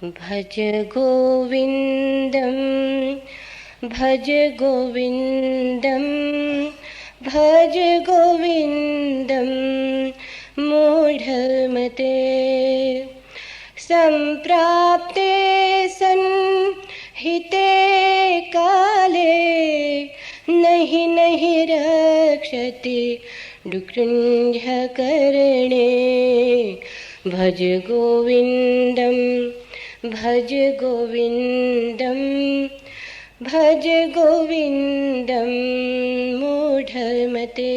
भज गोविन्दं भज गोविन्दं भज गोविन्दं मूढमते। सम्प्राप्ते सन्हिते काले नहि नहि रक्षति डुकृञ्जकर्णे। भज गोविन्दं भज गोविन्दं भज गोविन्दं मूढमते।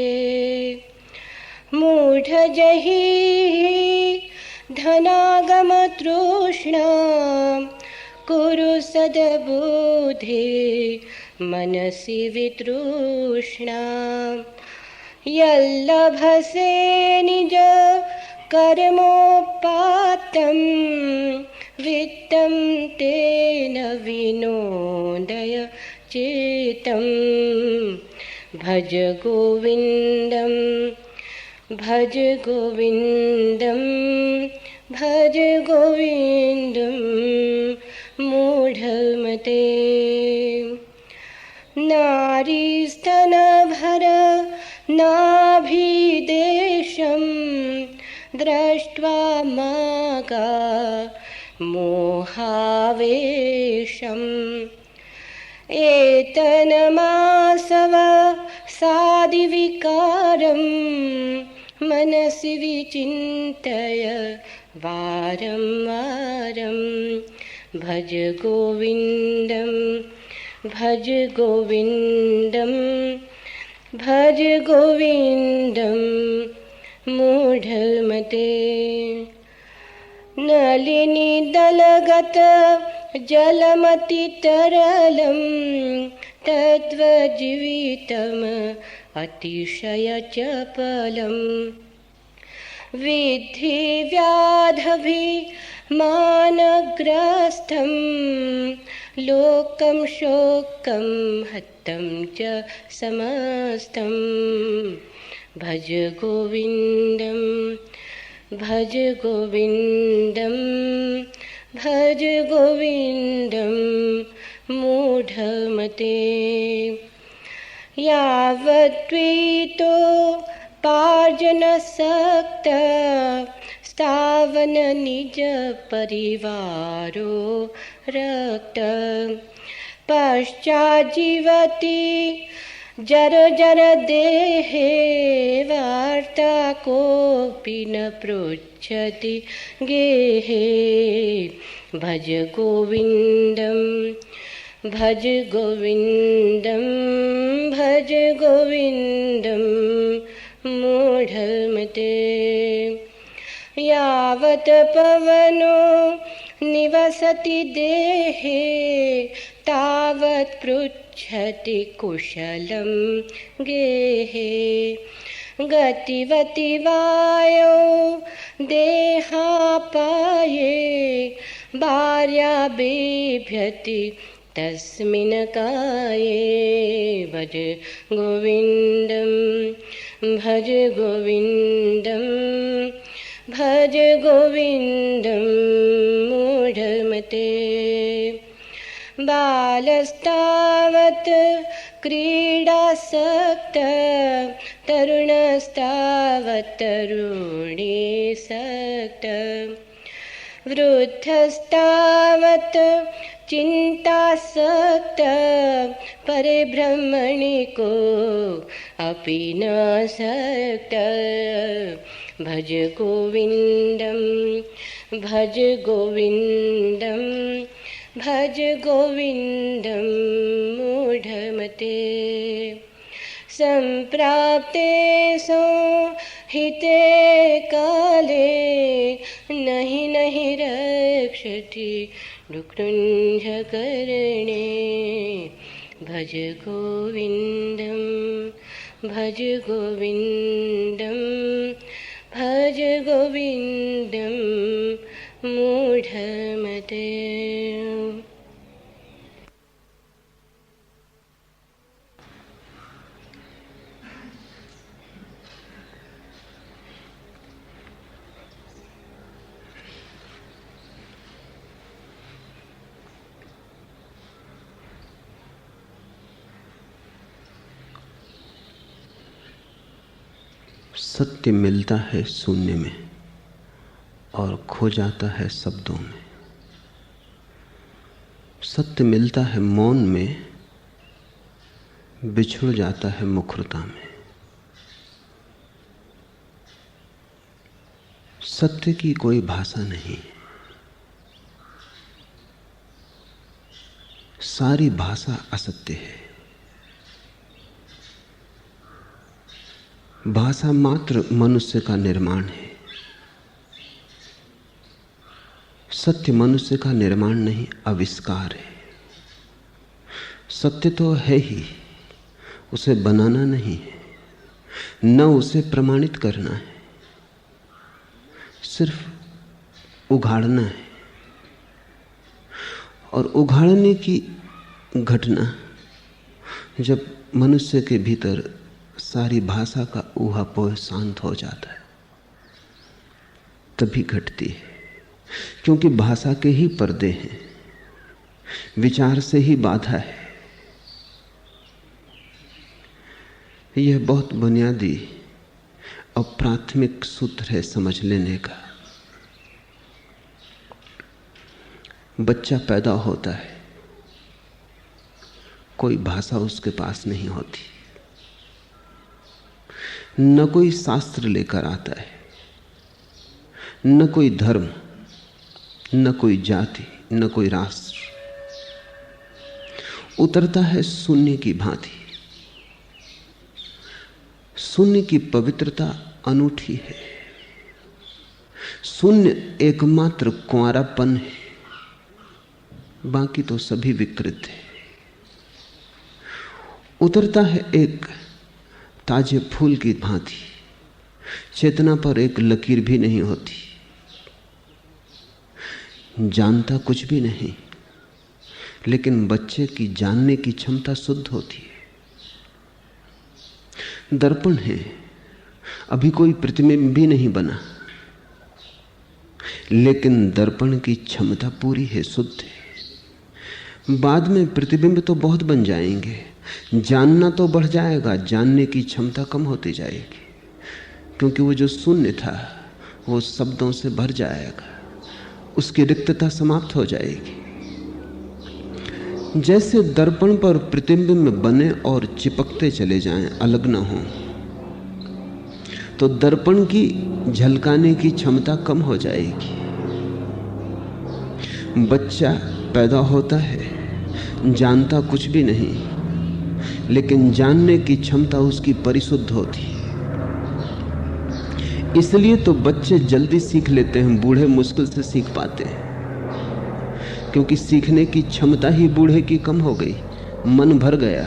मूढजहि धनागमतृष्णां कुरु सद्बुद्धि मनसि वितृष्णाम्। यल्लभसे निज कर्मोपात्तं वित्तं तेन विनोदय चित्तं। भज गोविन्दं भज गोविन्दं भज गोविन्दं मूढमते। नारीस्तनभर नाभिदेशं दृष्ट्वा मागा मोहावेशम्। एतन्मासव सादिविकारं मनसि विचिन्तय वारं वारं। भज गोविन्दं भज गोविन्दं भज गोविन्दं मूढमते। नलिनी दलगत जलमतितरलं तद्वज्जीवितम् अतिशयचपलम्। विद्धि व्याधभिमानग्रस्तं लोकं शोकं हतं च समस्तं। भज गोविन्दं भज गोविन्दं भज गोविन्दं मूढमते। यावद्वितो पार्जनसक्त स्थावन निज परिवारो रक्त। पश्चाज्जीवति जर जर देहे वार्ता कोऽपि न पृच्छति गेहे। भज गोविन्दं भज गोविन्दं भज गोविन्दं मूढमते। यावत् पवनो निवसति देहे तावत् पृच्छति कुशलं गेहे। गतिवति वायो देहापाये भार्या बिभ्यति तस्मिन् काये। भज गोविन्दं भज गोविन्दं भज गोविन्दं मूढमते। बालस्तावत् क्रीडासक्त तरुणस्तावत् तरुणीसक्त। वृद्धस्तावत् चिन्तासक्त परिब्रह्मणि को अपि न सक्त। भज गोविन्दं भज गोविन्दं भज गोविन्दं मूढमते। सम्प्राप्ते संहिते काले नहि नहि रक्षति डुकृञ्जकर्णे। भज गोविन्दं भज गोविन्दं भज गोविन्दं मूढमते। सत्य मिलता है शून्य में और खो जाता है शब्दों में। सत्य मिलता है मौन में, बिछुड़ जाता है मुखरता में। सत्य की कोई भाषा नहीं, सारी भाषा असत्य है। भाषा मात्र मनुष्य का निर्माण है, सत्य मनुष्य का निर्माण नहीं, आविष्कार है। सत्य तो है ही, उसे बनाना नहीं है, न उसे प्रमाणित करना है, सिर्फ उघाड़ना है। और उघाड़ने की घटना जब मनुष्य के भीतर सारी भाषा का ऊहापोह शांत हो जाता है तभी घटती है। क्योंकि भाषा के ही पर्दे हैं, विचार से ही बाधा है। यह बहुत बुनियादी और प्राथमिक सूत्र है समझ लेने का। बच्चा पैदा होता है, कोई भाषा उसके पास नहीं होती, न कोई शास्त्र लेकर आता है, न कोई धर्म, न कोई जाति, न कोई राष्ट्र। उतरता है शून्य की भांति। शून्य की पवित्रता अनूठी है। शून्य एकमात्र कुंवारापन है, बाकी तो सभी विकृत है। उतरता है एक ताजे फूल की भांति। चेतना पर एक लकीर भी नहीं होती, जानता कुछ भी नहीं, लेकिन बच्चे की जानने की क्षमता शुद्ध होती है। दर्पण है, अभी कोई प्रतिबिंब भी नहीं बना, लेकिन दर्पण की क्षमता पूरी है, शुद्ध है। बाद में प्रतिबिंब तो बहुत बन जाएंगे, जानना तो बढ़ जाएगा, जानने की क्षमता कम होती जाएगी, क्योंकि वो जो शून्य था वो शब्दों से भर जाएगा, उसकी रिक्तता समाप्त हो जाएगी। जैसे दर्पण पर प्रतिबिंब बने और चिपकते चले जाएं, अलग ना हो, तो दर्पण की झलकाने की क्षमता कम हो जाएगी। बच्चा पैदा होता है, जानता कुछ भी नहीं, लेकिन जानने की क्षमता उसकी परिशुद्ध होती है। इसलिए तो बच्चे जल्दी सीख लेते हैं, बूढ़े मुश्किल से सीख पाते हैं, क्योंकि सीखने की क्षमता ही बूढ़े की कम हो गई। मन भर गया,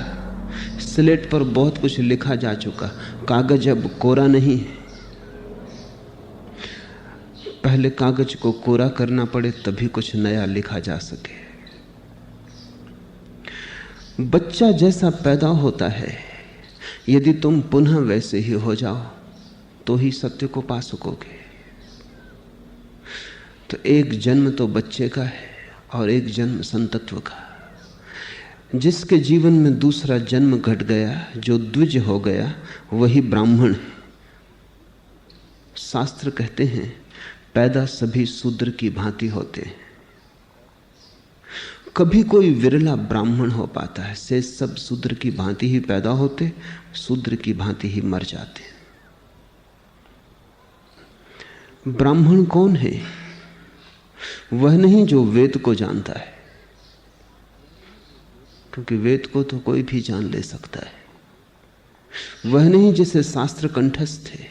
स्लेट पर बहुत कुछ लिखा जा चुका, कागज अब कोरा नहीं है। पहले कागज को कोरा करना पड़े तभी कुछ नया लिखा जा सके। बच्चा जैसा पैदा होता है, यदि तुम पुनः वैसे ही हो जाओ तो ही सत्य को पा सकोगे। तो एक जन्म तो बच्चे का है और एक जन्म संतत्व का। जिसके जीवन में दूसरा जन्म घट गया, जो द्विज हो गया, वही ब्राह्मण है। शास्त्र कहते हैं पैदा सभी शूद्र की भांति होते हैं, कभी कोई विरला ब्राह्मण हो पाता है, से सब शूद्र की भांति ही पैदा होते, शूद्र की भांति ही मर जाते। ब्राह्मण कौन है? वह नहीं जो वेद को जानता है, क्योंकि वेद को तो कोई भी जान ले सकता है। वह नहीं जिसे शास्त्र कंठस्थ है,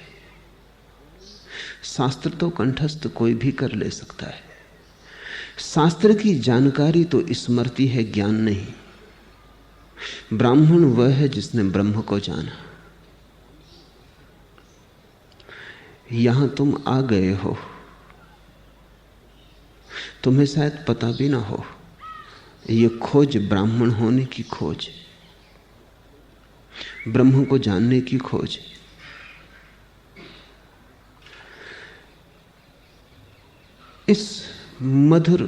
शास्त्र तो कंठस्थ कोई भी कर ले सकता है। शास्त्र की जानकारी तो स्मृति है, ज्ञान नहीं। ब्राह्मण वह है जिसने ब्रह्म को जाना। यहां तुम आ गए हो, तुम्हें शायद पता भी ना हो, ये खोज ब्राह्मण होने की खोज, ब्रह्म को जानने की खोज। इस मधुर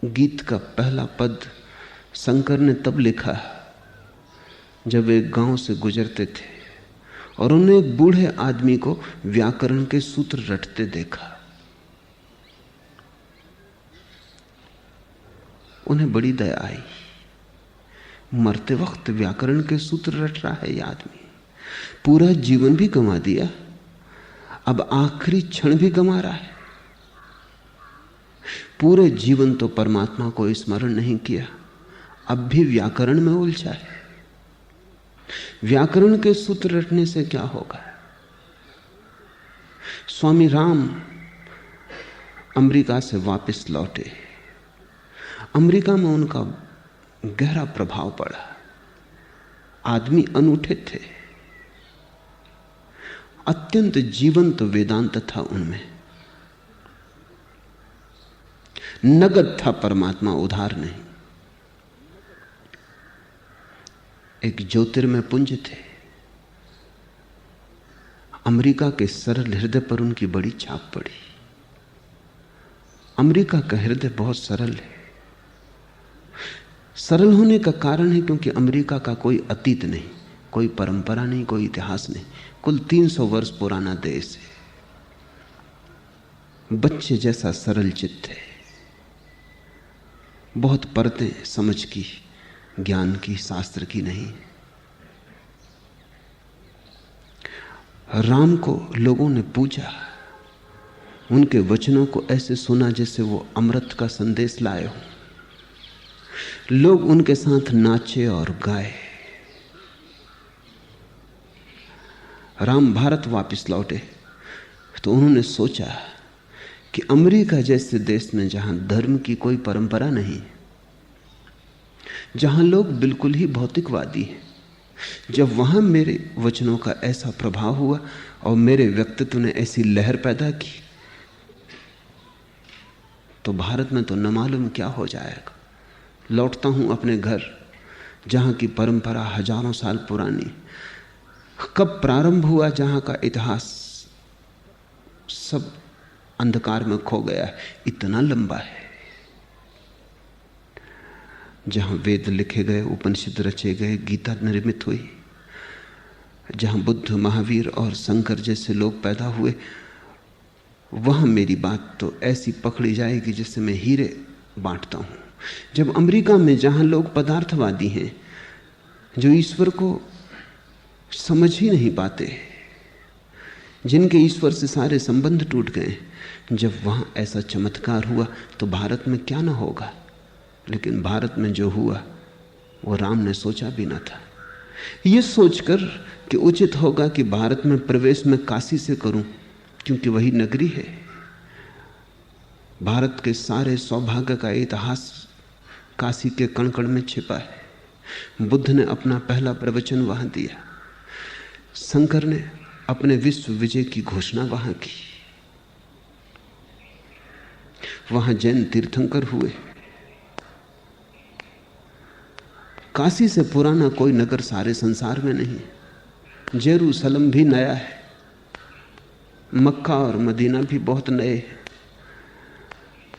गीत का पहला पद शंकर ने तब लिखा जब एक गांव से गुजरते थे और उन्होंने एक बूढ़े आदमी को व्याकरण के सूत्र रटते देखा। उन्हें बड़ी दया आई। मरते वक्त व्याकरण के सूत्र रट रहा है यह आदमी, पूरा जीवन भी गंवा दिया, अब आखिरी क्षण भी गंवा रहा है। पूरे जीवन तो परमात्मा को स्मरण नहीं किया, अब भी व्याकरण में उलझा है। व्याकरण के सूत्र रटने से क्या होगा? स्वामी राम अमेरिका से वापस लौटे। अमेरिका में उनका गहरा प्रभाव पड़ा। आदमी अनूठे थे, अत्यंत जीवंत वेदांत था उनमें, नगद था परमात्मा, उधार नहीं। एक ज्योतिर्मय पुंज थे। अमेरिका के सरल हृदय पर उनकी बड़ी छाप पड़ी। अमेरिका का हृदय बहुत सरल है। सरल होने का कारण है क्योंकि अमेरिका का कोई अतीत नहीं, कोई परंपरा नहीं, कोई इतिहास नहीं, कुल 300 वर्ष पुराना देश है। बच्चे जैसा सरल चित्त है, बहुत परतें समझ की, ज्ञान की, शास्त्र की नहीं। राम को लोगों ने पूजा, उनके वचनों को ऐसे सुना जैसे वो अमृत का संदेश लाए हो। लोग उनके साथ नाचे और गाए। राम भारत वापस लौटे तो उन्होंने सोचा कि अमेरिका जैसे देश में जहां धर्म की कोई परंपरा नहीं, जहां लोग बिल्कुल ही भौतिकवादी हैं, जब वहां मेरे वचनों का ऐसा प्रभाव हुआ और मेरे व्यक्तित्व ने ऐसी लहर पैदा की, तो भारत में तो न मालूम क्या हो जाएगा। लौटता हूं अपने घर जहां की परंपरा हजारों साल पुरानी। कब प्रारंभ हुआ जहां का इतिहास सब अंधकार में खो गया है, इतना लंबा है। जहां वेद लिखे गए, उपनिषद रचे गए, गीता निर्मित हुई, जहां बुद्ध, महावीर और शंकर जैसे लोग पैदा हुए, वहां मेरी बात तो ऐसी पकड़ी जाएगी जैसे मैं हीरे बांटता हूं। जब अमेरिका में जहां लोग पदार्थवादी हैं, जो ईश्वर को समझ ही नहीं पाते, जिनके ईश्वर से सारे संबंध टूट गए, जब वहां ऐसा चमत्कार हुआ तो भारत में क्या ना होगा। लेकिन भारत में जो हुआ वो राम ने सोचा भी ना था। ये सोचकर कि उचित होगा कि भारत में प्रवेश मैं काशी से करूं, क्योंकि वही नगरी है। भारत के सारे सौभाग्य का इतिहास काशी के कण कण में छिपा है। बुद्ध ने अपना पहला प्रवचन वहां दिया, शंकर ने अपने विश्व विजय की घोषणा वहां की, वहां जैन तीर्थंकर हुए। काशी से पुराना कोई नगर सारे संसार में नहीं। जेरूसलम भी नया है, मक्का और मदीना भी बहुत नए हैं।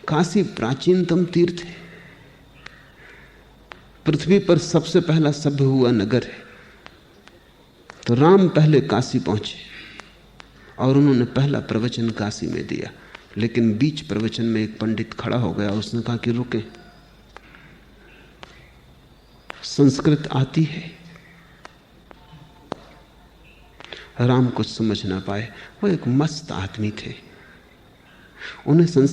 काशी प्राचीनतम तीर्थ है, पृथ्वी पर सबसे पहला सभ्य हुआ नगर है। तो राम पहले काशी पहुंचे और उन्होंने पहला प्रवचन काशी में दिया। लेकिन बीच प्रवचन में एक पंडित खड़ा हो गया, उसने कहा कि रुके, संस्कृत आती है। राम कुछ समझ ना पाए, वो एक मस्त आदमी थे, उन्हें संस्कृत